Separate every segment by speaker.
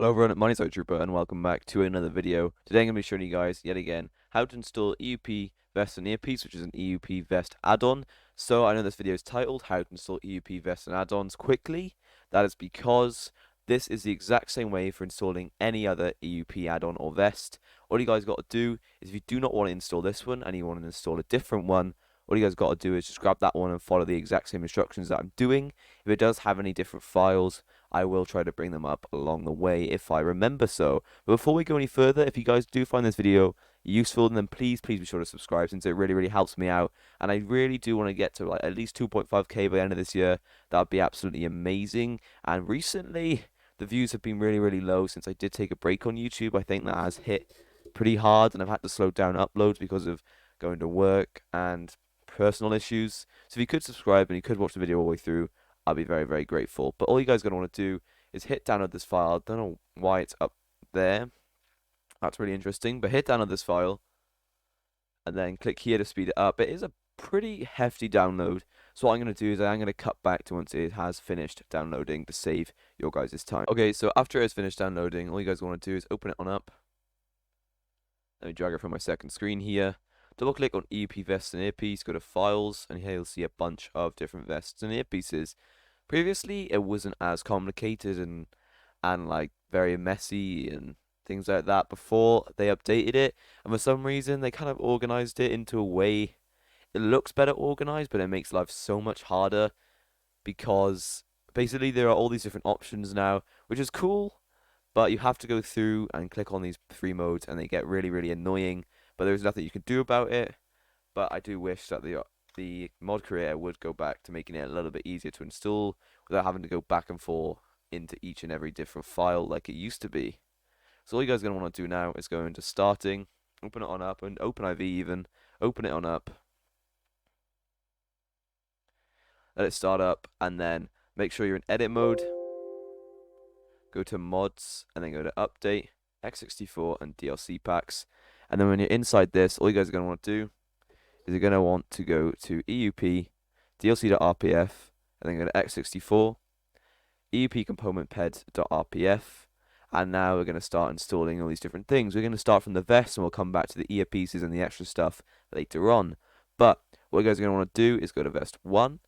Speaker 1: Hello everyone, my name is Trooper and welcome back to another video. Today I'm going to be showing you guys, yet again, how to install EUP Vest and Earpiece, which is an EUP Vest add-on. So I know this video is titled, How to Install EUP Vest and Add-ons Quickly. That is because this is the exact same way for installing any other EUP add-on or vest. All you guys got to do is if you do not want to install this one and you want to install a different one, all you guys got to do is just grab that one and follow the exact same instructions that I'm doing. If it does have any different files, I will try to bring them up along the way if I remember so. But before we go any further, if you guys do find this video useful, then please be sure to subscribe, since it really helps me out. And I really do want to get to like at least 2.5k by the end of this year. That would be absolutely amazing. And recently, the views have been really low since I did take a break on YouTube. I think that has hit pretty hard, and I've had to slow down uploads because of going to work and personal issues. So if you could subscribe and you could watch the video all the way through, I'll be very grateful. But all you guys are going to want to do is hit download this file. I don't know why it's up there. That's really interesting. But hit download this file and then click here to speed it up. It is a pretty hefty download. So what I'm going to do is I'm going to cut back to once it has finished downloading to save your guys' time. Okay, so after it's finished downloading, all you guys want to do is open it on up. Let me drag it from my second screen here. Double click on EUP Vest and Earpiece, go to Files, and here you'll see a bunch of different vests and earpieces. Previously, it wasn't as complicated and like very messy and things like that before they updated it. And for some reason, they kind of organized it into a way it looks better organized, but it makes life so much harder because basically there are all these different options now, which is cool, but you have to go through and click on these three modes, and they get really annoying. But there's nothing you can do about it. But I do wish that the mod creator would go back to making it a little bit easier to install without having to go back and forth into each and every different file like it used to be. So all you guys are going to want to do now is go into starting, open it on up, and open IV even, open it on up, let it start up, and then make sure you're in edit mode, go to mods, and then go to update, x64, and DLC packs. And then when you're inside this, all you guys are going to want to do is you're going to want to go to EUP, DLC.rpf, and then go to x64, EUP component ped.rpf, and now we're going to start installing all these different things. We're going to start from the vest, and we'll come back to the earpieces and the extra stuff later on. But what you guys are going to want to do is go to vest 1.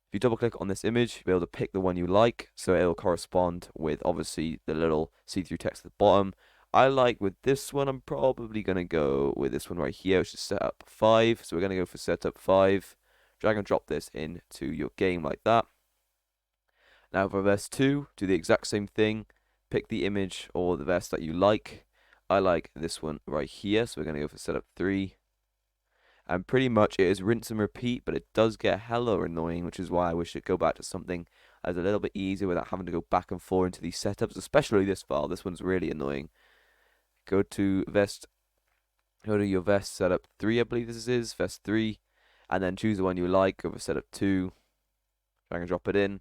Speaker 1: If you double click on this image, you'll be able to pick the one you like, so it'll correspond with obviously the little see-through text at the bottom. I like with this one, I'm probably going to go with this one right here, which is setup 5. So we're going to go for setup 5. Drag and drop this into your game like that. Now for vest 2, do the exact same thing. Pick the image or the vest that you like. I like this one right here, so we're going to go for setup 3. And pretty much it is rinse and repeat, but it does get hella annoying, which is why I wish it'd go back to something as a little bit easier without having to go back and forth into these setups, especially this file. This one's really annoying. Go to your vest setup 3, I believe this is, vest 3, and then choose the one you like, go for setup 2, drag and drop it in,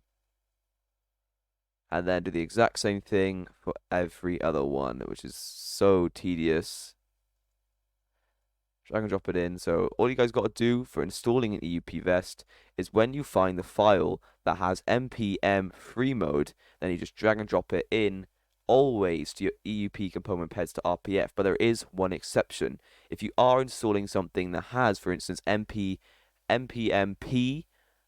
Speaker 1: and then do the exact same thing for every other one, which is so tedious. Drag and drop it in. So all you guys got to do for installing an EUP vest is when you find the file that has npm free mode, then you just drag and drop it in always to your EUP component peds to RPF. But there is one exception. If you are installing something that has, for instance, npmp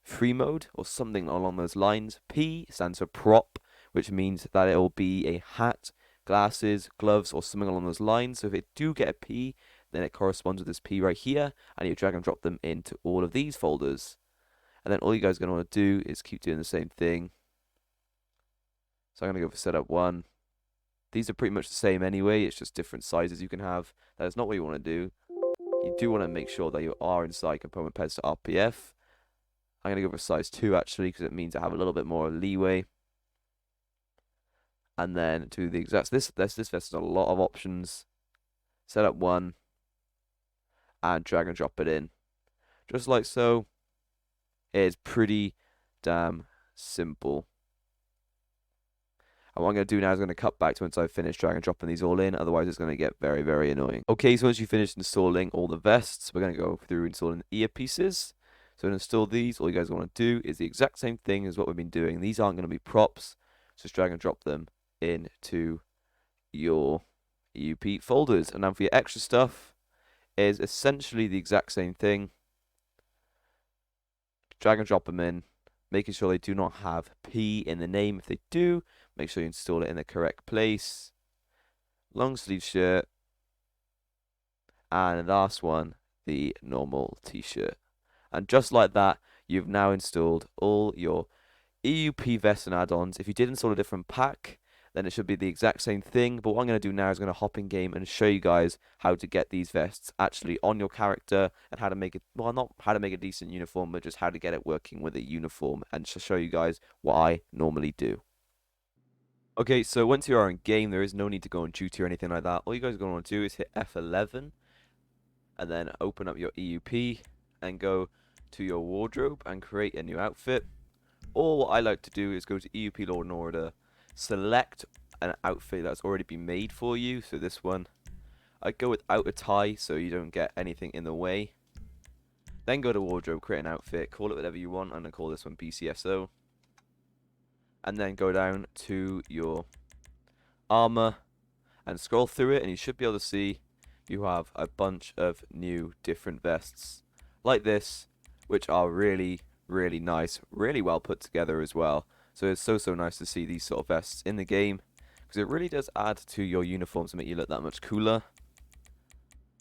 Speaker 1: free mode or something along those lines, P stands for prop, which means that it will be a hat, glasses, gloves, or something along those lines. So if it do get a P, then it corresponds with this P right here, and you drag and drop them into all of these folders. And then all you guys are going to want to do is keep doing the same thing. So I'm going to go for setup 1. These are pretty much the same anyway, it's just different sizes you can have. That is not what you want to do. You do want to make sure that you are inside component peds to RPF. I'm going to go for size 2 actually, because it means I have a little bit more leeway. And then to the exact, this vest has a lot of options. Setup 1. And drag and drop it in. Just like so. It is pretty damn simple. And what I'm going to do now is I'm going to cut back to once I've finished drag and dropping these all in, otherwise it's going to get very annoying. Okay, so once you've finished installing all the vests, we're going to go through installing the earpieces. So to install these, all you guys want to do is the exact same thing as what we've been doing. These aren't going to be props, just drag and drop them into your EUP folders. And now for your extra stuff is essentially the exact same thing. Drag and drop them in, making sure they do not have P in the name. If they do, make sure you install it in the correct place. Long sleeve shirt. And the last one, the normal t-shirt. And just like that, you've now installed all your EUP vests and add-ons. If you did install a different pack, then it should be the exact same thing. But what I'm going to do now is I'm going to hop in game and show you guys how to get these vests actually on your character and how to make it, well, not how to make a decent uniform, but just how to get it working with a uniform and to show you guys what I normally do. Okay, so once you are in game, there is no need to go on duty or anything like that. All you guys are going to want to do is hit F11 and then open up your EUP and go to your wardrobe and create a new outfit. Or what I like to do is go to EUP Law and Order, select an outfit that's already been made for you. So this one, I go without a tie so you don't get anything in the way. Then go to wardrobe, create an outfit, call it whatever you want. I'm going to call this one BCSO. And then go down to your armor and scroll through it, and you should be able to see you have a bunch of new different vests like this, which are really nice, really well put together as well. So it's so nice to see these sort of vests in the game, because it really does add to your uniforms to make you look that much cooler.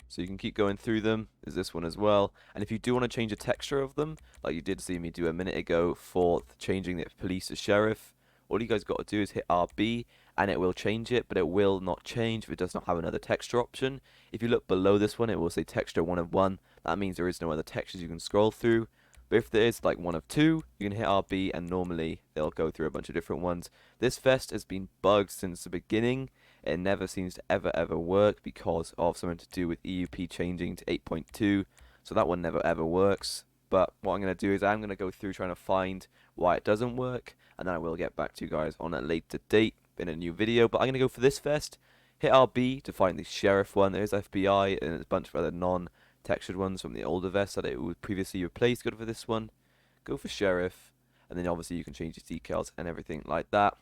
Speaker 1: So you can keep going through them. There's this one as well. And if you do want to change the texture of them, like you did see me do a minute ago for changing the police to sheriff, all you guys got to do is hit RB and it will change it, but it will not change if it does not have another texture option. If you look below this one, it will say texture 1 of 1. That means there is no other textures you can scroll through. But if there is like 1 of 2, you can hit RB and normally they'll go through a bunch of different ones. This vest has been bugged since the beginning. It never seems to ever work because of something to do with EUP changing to 8.2. So that one never ever works. But what I'm going to do is I'm going to go through trying to find why it doesn't work, and then I will get back to you guys on a later date in a new video. But I'm going to go for this vest, hit RB to find the sheriff one. There is FBI and a bunch of other non-textured ones from the older vest that it would previously replace. Go for this one, go for sheriff, and then obviously you can change your decals and everything like that.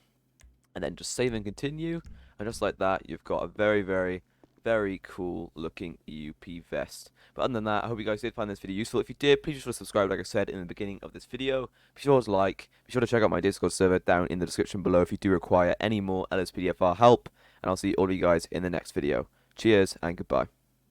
Speaker 1: And then just save and continue, and just like that, you've got a very cool looking EUP vest. But other than that, I hope you guys did find this video useful. If you did, please be sure to subscribe like I said in the beginning of this video. Be sure to like, be sure to check out my Discord server down in the description below if you do require any more LSPDFR help. And I'll see all of you guys in the next video. Cheers and goodbye.